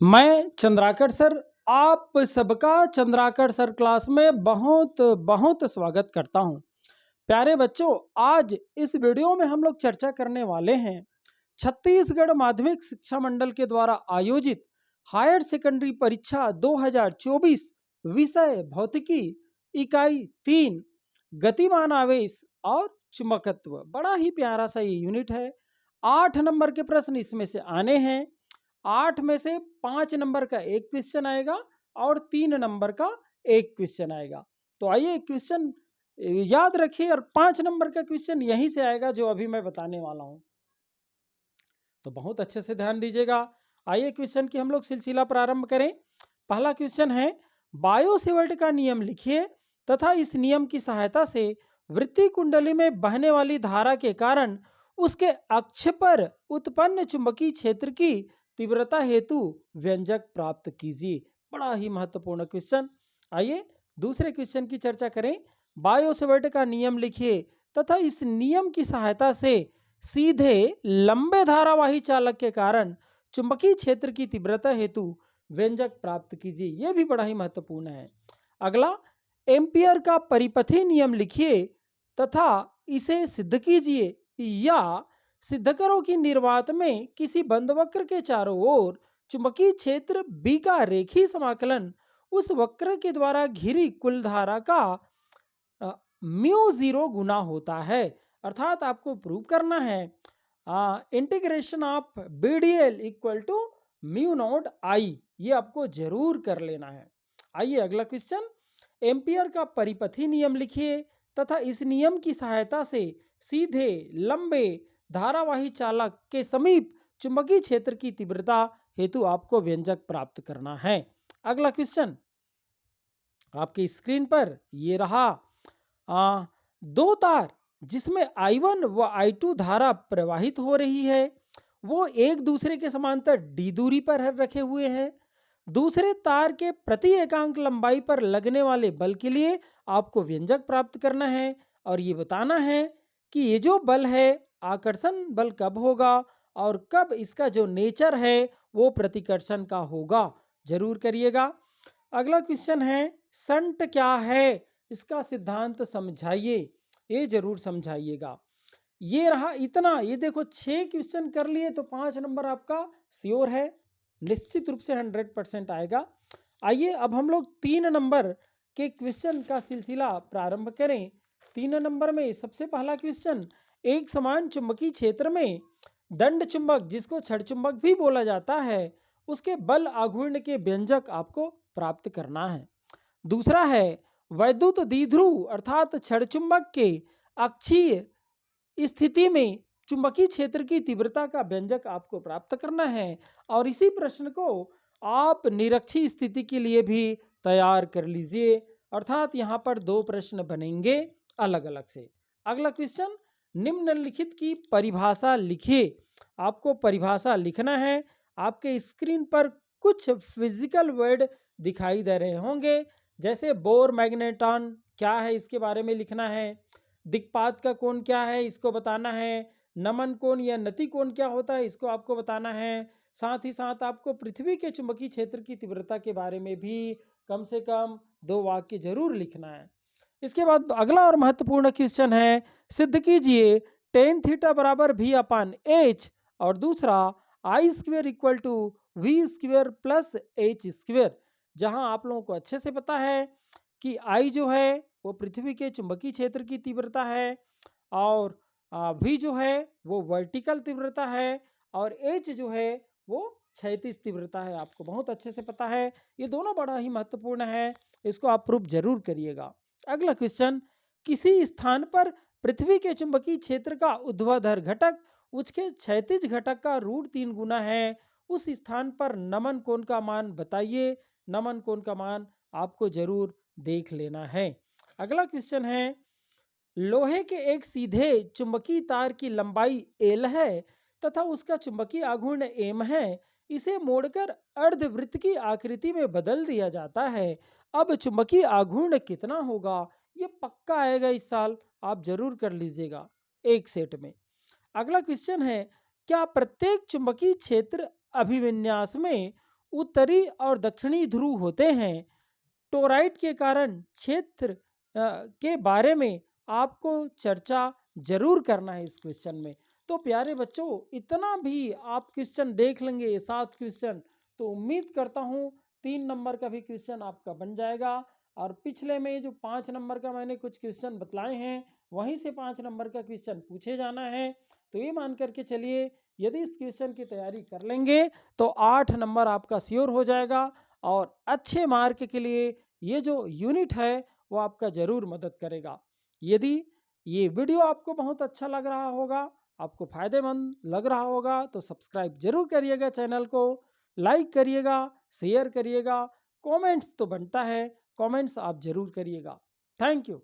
मैं चंद्राकर सर आप सबका चंद्राकर सर क्लास में बहुत बहुत स्वागत करता हूं। प्यारे बच्चों, आज इस वीडियो में हम लोग चर्चा करने वाले हैं छत्तीसगढ़ माध्यमिक शिक्षा मंडल के द्वारा आयोजित हायर सेकेंडरी परीक्षा 2024 विषय भौतिकी इकाई 3 गतिमान आवेश और चुंबकत्व। बड़ा ही प्यारा सा ये यूनिट है। 8 नंबर के प्रश्न इसमें से आने हैं। 8 में से 5 नंबर का एक क्वेश्चन आएगा और 3 नंबर का एक क्वेश्चन आएगा। तो आइए क्वेश्चन याद रखिए और 5 नंबर का क्वेश्चन यहीं से आएगा जो अभी मैं बताने वाला हूं। तो बहुत अच्छे से ध्यान दीजिएगा। आइए क्वेश्चन की हम लोग सिलसिला प्रारंभ करें। पहला क्वेश्चन है, बायोसेवर्ट का नियम लिखिए तथा इस नियम की सहायता से वृत्ति कुंडली में बहने वाली धारा के कारण उसके अक्ष पर उत्पन्न चुंबकीय क्षेत्र की तीव्रता हेतु व्यंजक प्राप्त कीजिए। बड़ा ही महत्वपूर्ण क्वेश्चन। आइए दूसरे क्वेश्चन की चर्चा करें। बायोसेवर्ट का नियम लिखिए तथा इस नियम की सहायता से सीधे लंबे धारावाही चालक के कारण चुंबकीय क्षेत्र की तीव्रता हेतु व्यंजक प्राप्त कीजिए। यह भी बड़ा ही महत्वपूर्ण है। अगला, एम्पियर का परिपथी नियम लिखिए तथा इसे सिद्ध कीजिए या सिद्ध करो कि निर्वात में किसी बंद वक्र के चारों ओर चुंबकीय क्षेत्र बी का रेखीय समाकलन उस वक्र के द्वारा घिरी कुल धारा का म्यू जीरो गुना होता है। अर्थात आपको प्रूव करना है integration of B D L equal to mu naught I. ये आपको जरूर कर लेना है। आइए अगला क्वेश्चन, एम्पियर का परिपथी नियम लिखिए तथा इस नियम की सहायता से सीधे लंबे धारावाही चालक के समीप चुंबकीय क्षेत्र की तीव्रता हेतु आपको व्यंजक प्राप्त करना है। अगला क्वेश्चन आपकी स्क्रीन पर ये रहा। दो तार जिसमें I1 व I2 धारा प्रवाहित हो रही है वो एक दूसरे के समांतर d दूरी पर रखे हुए हैं। दूसरे तार के प्रति एकांक लंबाई पर लगने वाले बल के लिए आपको व्यंजक प्राप्त करना है और ये बताना है कि ये जो बल है आकर्षण बल कब होगा और कब इसका जो नेचर है वो प्रतिकर्षण का होगा। जरूर करिएगा। अगला क्वेश्चन है, संट क्या है, इसका सिद्धांत समझाइए। ये जरूर समझाइएगा। ये रहा इतना। ये देखो 6 क्वेश्चन कर लिए तो 5 नंबर आपका श्योर है, निश्चित रूप से 100% आएगा। आइए अब हम लोग 3 नंबर के क्वेश्चन का सिलसिला प्रारंभ करें। 3 नंबर में सबसे पहला क्वेश्चन, एक समान चुंबकीय क्षेत्र में दंड चुंबक जिसको छड़ चुंबक भी बोला जाता है उसके बल आघूर्ण के व्यंजक आपको प्राप्त करना है। दूसरा है, वैद्युत द्विध्रुव अर्थात छड़ चुंबक के अक्षीय स्थिति में चुंबकीय क्षेत्र की तीव्रता का व्यंजक आपको प्राप्त करना है और इसी प्रश्न को आप निरक्षीय स्थिति के लिए भी तैयार कर लीजिए। अर्थात यहाँ पर 2 प्रश्न बनेंगे अलग अलग से। अगला क्वेश्चन, निम्नलिखित की परिभाषा लिखिए। आपको परिभाषा लिखना है। आपके स्क्रीन पर कुछ फिजिकल वर्ड दिखाई दे रहे होंगे जैसे बोर मैग्नेटॉन क्या है इसके बारे में लिखना है, दिक्पात का कोण क्या है इसको बताना है, नमन कोण या नति कोण क्या होता है इसको आपको बताना है। साथ ही साथ आपको पृथ्वी के चुंबकीय क्षेत्र की तीव्रता के बारे में भी कम से कम 2 वाक्य जरूर लिखना है। इसके बाद अगला और महत्वपूर्ण क्वेश्चन है, सिद्ध कीजिए टेन थीटा बराबर भी अपान एच और दूसरा I square equal to V square plus H square. जहां आप लोगों को अच्छे से पता है कि आई जो है वो पृथ्वी के चुंबकीय क्षेत्र की तीव्रता है और वी जो है वो वर्टिकल तीव्रता है और एच जो है वो क्षैतिज तीव्रता है। आपको बहुत अच्छे से पता है। ये दोनों बड़ा ही महत्वपूर्ण है, इसको आप प्रूफ जरूर करिएगा। अगला क्वेश्चन, किसी स्थान पर पृथ्वी के चुंबकीय क्षेत्र का ऊर्ध्वाधर घटक उसके क्षैतिज घटक का √3 गुना है। उस स्थान पर नमन कोण का मान बताइए। नमन कोण का मान आपको जरूर देख लेना है। अगला क्वेश्चन है, लोहे के एक सीधे चुंबकीय तार की लंबाई L है तथा उसका चुंबकीय आघूर्ण M है। इसे मोड़कर अर्धवृत्त की आकृति में बदल दिया जाता है। अब चुंबकीय आघूर्ण कितना होगा? ये पक्का आएगा इस साल, आप जरूर कर लीजिएगा एक सेट में। अगला क्वेश्चन है, क्या प्रत्येक चुंबकीय क्षेत्र अभिविन्यास में उत्तरी और दक्षिणी ध्रुव होते हैं। टोराइड के कारण क्षेत्र के बारे में आपको चर्चा ज़रूर करना है इस क्वेश्चन में। तो प्यारे बच्चों, इतना भी आप क्वेश्चन देख लेंगे, 7 क्वेश्चन, तो उम्मीद करता हूँ 3 नंबर का भी क्वेश्चन आपका बन जाएगा। और पिछले में जो 5 नंबर का मैंने कुछ क्वेश्चन बतलाए हैं, वहीं से 5 नंबर का क्वेश्चन पूछे जाना है। तो ये मान करके चलिए, यदि इस क्वेश्चन की तैयारी कर लेंगे तो 8 नंबर आपका श्योर हो जाएगा। और अच्छे मार्क के लिए ये जो यूनिट है वो आपका ज़रूर मदद करेगा। यदि ये वीडियो आपको बहुत अच्छा लग रहा होगा, आपको फ़ायदेमंद लग रहा होगा, तो सब्सक्राइब ज़रूर करिएगा चैनल को, लाइक करिएगा, शेयर करिएगा, कमेंट्स तो बनता है, कमेंट्स आप ज़रूर करिएगा। Thank you.